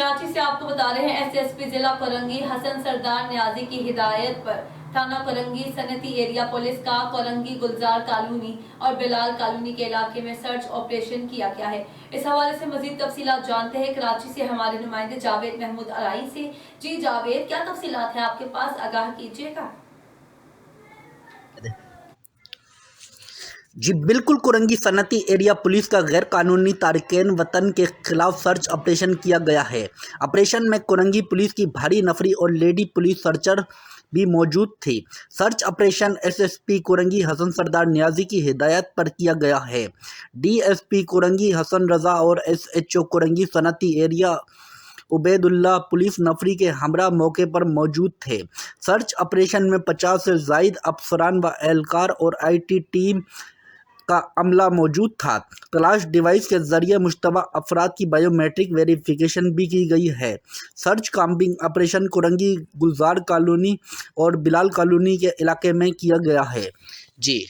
कराची से आपको बता रहे हैं एसएसपी जिला कोरंगी हसन सरदार नियाजी की हिदायत पर थाना कोरंगी सनती एरिया पुलिस का कोरंगी गुलजार कॉलोनी और बिलाल कॉलोनी के इलाके में सर्च ऑपरेशन किया गया है। इस हवाले से मजीद तफसीलात जानते हैं कराची से हमारे नुमाइंदे जावेद महमूद अराई से। जी जावेद, क्या तफसीलात हैं आपके पास, आगाह कीजिएगा। जी बिल्कुल, कोरंगी सनती एरिया पुलिस का गैर कानूनी तारिकीन वतन के खिलाफ सर्च ऑपरेशन किया गया है। ऑपरेशन में कोरंगी पुलिस की भारी नफरी और लेडी पुलिस सर्चर भी मौजूद थी। Search operation SSP Korangi Hasan Sardar Niazi की हिदायत पर किया गया है। डीएसपी कोरंगी हसन रजा और एसएचओ कोरंगी सनती एरिया उबैदुल्ला पुलिस नफरी के हमरा मौके पर मौजूद थे। सर्च ऑपरेशन में 50 से ज़ायद अफसरान व एहलकार और आईटी टीम का अमला मौजूद था। तलाश डिवाइस के जरिए मुश्तबा अफराद की बायोमेट्रिक वेरिफिकेशन भी की गई है। सर्च कॉम्बिंग ऑपरेशन कोरंगी गुलजार कॉलोनी और बिलाल कॉलोनी के इलाके में किया गया है। जी।